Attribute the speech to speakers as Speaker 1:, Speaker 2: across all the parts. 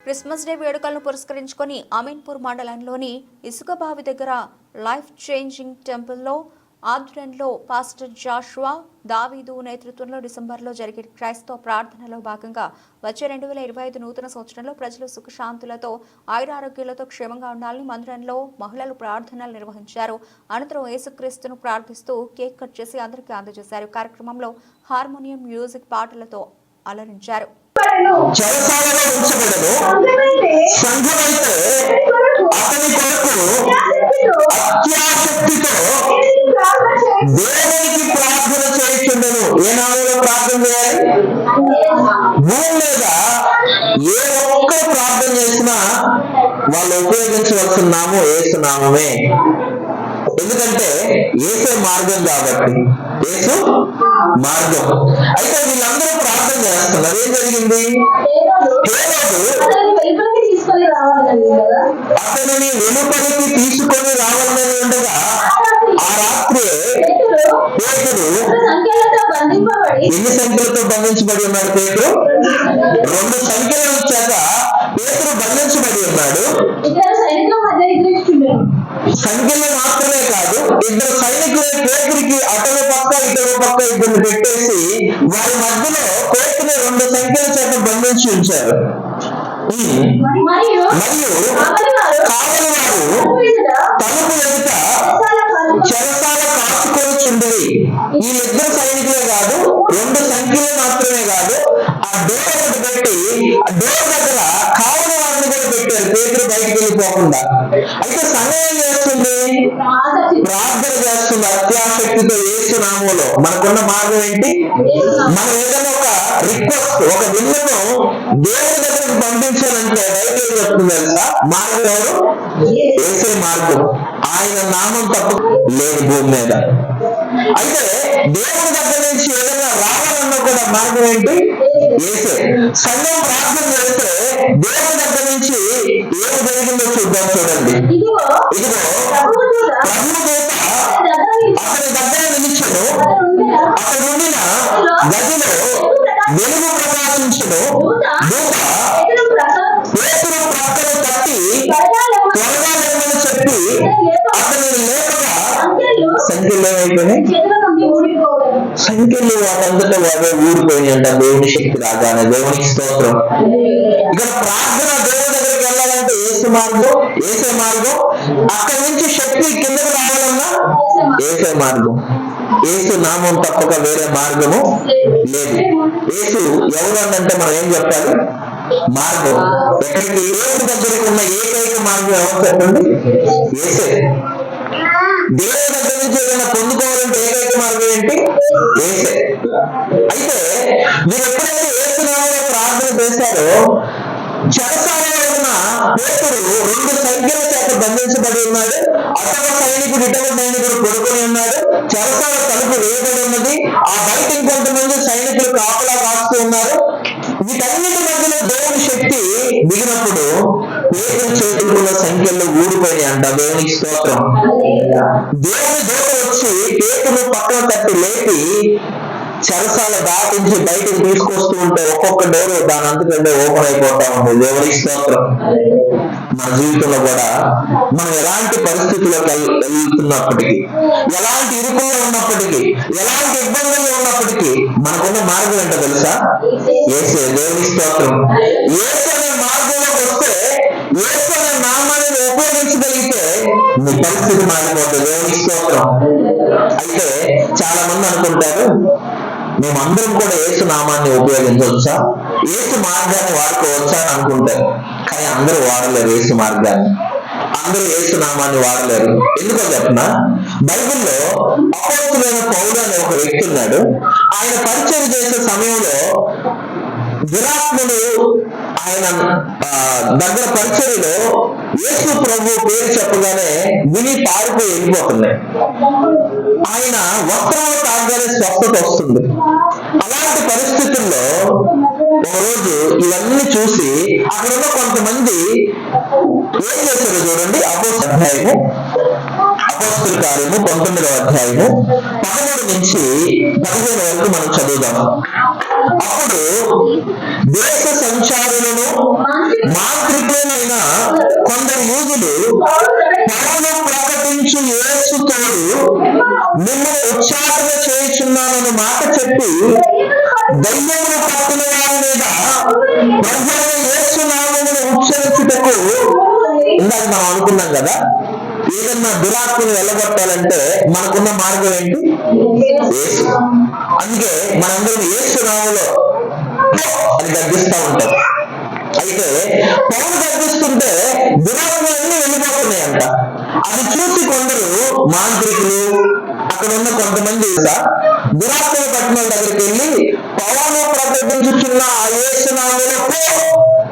Speaker 1: Christmas day వేడుకలను పురస్కరించుకొని అమీన్పూర్ మండలంలోని ఇసుకబావి దగ్గర లైఫ్ చేంజింగ్ టెంపుల్లో ఆధ్వర్యంలో పాస్టర్ జాషువా దావీదు నేతృత్వంలో డిసెంబర్లో జరిగే క్రైస్తవ ప్రార్థనలో భాగంగా వచ్చే 2025 నూతన సంవత్సరంలో ప్రజలు సుఖశాంతులతో ఆయురారోగ్యాలతో క్షేమంగా ఉండాలని మందిరంలో మహిళలు ప్రార్థనలు నిర్వహించారు. అనంతరం యేసుక్రీస్తును ప్రార్థిస్తూ కేక్ కట్ చేసి అందరికీ అందజేశారు. కార్యక్రమంలో హార్మోనియం, మ్యూజిక్, పాటలతో అలరించారు.
Speaker 2: దేవునికి ప్రార్థన చేయించుండను. ఏ నామంలో ప్రార్థన చేయాలి? భూమి మీద ఏ ఒక్కరు ప్రార్థన చేసినా వాళ్ళు ఉపయోగించవలసిన నామం యేసు నామమే. ఎందుకంటే యేసే మార్గం కాబట్టి, యేసు మార్గం. అయితే వీళ్ళందరూ ప్రార్థన చేస్తున్నారు. ఏం జరిగింది? అతనిని వెలుపలికి తీసుకొని రావాలని ఉండగా ఆ రాత్రి పేతురు ఎన్ని సంఖ్యలతో బంధించబడి ఉన్నాడు? పేతురు 2 సంఖ్యలు ఇచ్చాక పేతురు బంధించబడి ఉన్నాడు. సంఖ్యలు మాత్రమే కాదు, 2 సైనికులు పేతురికి అటవ పక్క ఇటవ పక్క ఇద్దరు పెట్టేసి వారి మధ్యలో పేతుని 2 సంఖ్యల చేత బంధించి ఉంచారు. మరియు కావలి వారు తలుపు ఎదుట చెరసాల కాచుకొనిచుండేది. వీళ్ళిద్దరు సైనికులే కాదు, 2 సంఖ్యలే మాత్రమే కాదు, ఆ డోర్ ఒకటి పెట్టి ఆ డోర్ దగ్గర కావలి వారిని కూడా పెట్టారు, పేతురు బయటికి వెళ్ళిపోకుండా. అయితే సంఘం ఏం చేస్తుంది? ప్రార్థన చేస్తుంది అత్యాశక్తితో యేసు నామములో. మనకున్న మార్గం ఏంటి? మనం ఏదైనా ఒక రిక్వెస్ట్, ఒక విన్నపం దేవుని దగ్గరకు పంపించాలంటే బయట ఏం చెప్తుంది తెలుసా? మార్గం ఎవరు? యేసే మార్గం. ఆయన నామం తప్ప లేదు భూమి మీద. అయితే దేవుని దగ్గర నుంచి ఏదైనా రావాలన్నా కూడా మార్గం ఏంటి? యేసే. సంఘం ప్రార్థన చేస్తే దేవుని దగ్గర నుంచి ఏమి జరిగిందో చూద్దాం. చూడండి, ఇదిగో ప్రభు దూత అతని దగ్గర నిలిచెను. అతడు ఉండిన గదిలో వెలుగు ప్రకాశించెను. దూత పేతురు ప్రక్కన తట్టి త్వరగా లేమని చెప్పి అతనిని లేపగా సంఖ్యలు ఏమైపోయినాయి? సంఖ్యలు వాటంతటా వాడే ఊడిపోయినాయి అంట. దేవుని శక్తి రాగానే. దేవునికి స్తోత్రం. ఇక్కడ ప్రార్థన దేవుని దగ్గరికి వెళ్ళాలంటే యేసు మార్గం, యేసే మార్గం. అక్కడి నుంచి శక్తి కిందకు రావాలన్నా యేసే మార్గం. యేసు నామం తప్పక వేరే మార్గము లేదు. యేసు ఎవరు అంటే మనం ఏం చెప్పాలి? మార్గం. ఎక్కడికి దేవుని దగ్గరికి ఉన్న ఏకైక మార్గం ఎవరు చెప్పండి? యేసే. దేవుని దగ్గర నుంచి ఏదైనా పొందుకోవాలంటే ఏకైక మార్గం ఏంటి? యేసే. అయితే మీరు ఎప్పుడైతే యేసు నామములో ప్రార్థన చేశారో చెరసాలలో ఉన్న పేతురు 2 సంఖ్యల చేత బంధించబడి ఉన్నాడు. అటవ సైనికుడు ఇటవ సైనికుడు పడుకొని ఉన్నాడు. చెరసాల తలుపు వేయబడి ఉన్నది. ఆ బయట ఇంకొంతమంది సైనికులు కాపలా కాస్తూ ఉన్నారు. వీటన్నిటి మధ్యలో దేవుని శక్తి దిగినప్పుడు పేతురు చేతుల్లో సంఖ్యలు ఊడిపోయి అంట. దేవునికి స్తోత్రం. దేవుని దూత వచ్చి పేతురు పక్కన తట్టి లేపి చెరసాల దాటించి బయటకు తీసుకొస్తూ ఉంటే ఒక్కొక్క డోరు దాని అంతకంటే ఓపెన్ అయిపోతా ఉంది. దేవునికి స్తోత్రం. మన జీవితంలో కూడా మనం ఎలాంటి పరిస్థితుల్లోకి వెళ్తున్నప్పటికీ, ఎలాంటి ఇరుకుల్లో ఉన్నప్పటికీ, ఎలాంటి ఇబ్బందుల్లో ఉన్నప్పటికీ మనకున్న మార్గం ఏంటో తెలుసా? యేసే. దేవునికి స్తోత్రం. యేసు అనే మార్గంలోకి వస్తే, యేసు అనే నామాన్ని ఉపయోగించగలిగితే మీ పరిస్థితి మారిపోతుంది. దేవునికి స్తోత్రం. అయితే చాలా మంది అనుకుంటారు మేమందరం కూడా యేసు నామాన్ని ఉపయోగించవచ్చా, యేసు మార్గాన్ని వాడుకోవచ్చా అని అనుకుంటారు. కానీ అందరూ వాడలేరు యేసు మార్గాన్ని, అందరూ యేసు నామాన్ని వాడలేరు. ఎందుకో చెప్పనా? బైబిల్లో అపోస్తలుడైన పౌలు అనే ఒక వ్యక్తి ఉన్నాడు. ఆయన పరిచయం చేసే సమయంలో దురాత్మలు ఆయన దగ్గర పరిచర్యలో యేసు ప్రభు పేరు చెప్పగానే విని పారిపోయి వెళ్ళిపోతున్నాయి. ఆయన వస్త్రాలు తాగగానే స్వస్థత వస్తుంది. అలాంటి పరిస్థితుల్లో ఒకరోజు ఇవన్నీ చూసి అక్కడ ఉన్న కొంతమంది ఏం చేశారో చూడండి. అపోస్తల కార్యము 19వ అధ్యాయము 13 నుంచి 15 వరకు మనం చదువుదాం. అప్పుడు దేశ సంచారులను మాంత్రికులైన కొందరు యూదులు పౌలు ప్రకటించు యేసు తోడు మిమ్మల్ని ఉచ్చారణ చేయుచున్నానని మాట చెప్పి దయ్యములు పట్టిన వారి మీద ప్రభువైన యేసు నామమును ఉచ్చరించుటకు, ఇందాక మనం అనుకున్నాం కదా, ఏదన్నా దురాత్మను వెళ్ళగొట్టాలంటే మనకున్న మార్గం ఏంటి? యేసు. అందుకే మనందరం యేసు నామములో అని గర్జిస్తూ ఉంటాం. అయితే పౌలు గర్జిస్తుంటే దురాత్మలన్నీ వెళ్ళిపోతున్నాయంట. అది చూసి కొందరు మాంత్రికులు, అక్కడ ఉన్న కొంతమంది దురాత్మలు పట్టిన దగ్గరికి వెళ్ళి పౌలు ప్రకటించుచున్న ఆ యేసు నామములో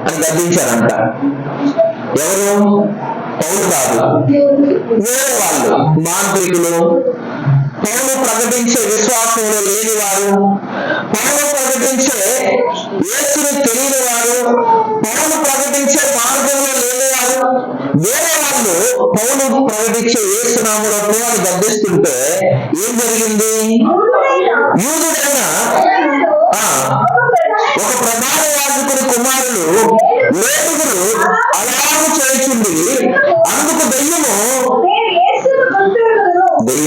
Speaker 2: అని గర్జించారంట. ఎవరు? పౌలు కాదు, వేరే వాళ్ళు, మాంత్రికులు, పౌలు ప్రకటించే విశ్వాసంలో లేని వారు, పౌలు ప్రకటించే యేసుని తెలియని వారు, పౌలు ప్రకటించే మార్గంలో లేని వారు, వేరే వాళ్ళు పౌలు ప్రకటించే యేసు నామములో అని గర్జిస్తుంటే ఏం జరిగింది? యూదుడైన ఒక ప్రధాన యాజకుడి కుమారులు లేఖకులు అలాగే చేయించింది. అందుకు దయ్యం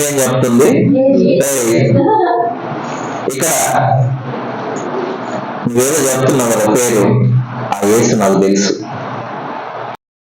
Speaker 2: ఏం చెప్తుంది? ఇక్కడ నువ్వేదో చెప్తున్నావు కదా పేరు, ఆ యేసు నాకు తెలుసు.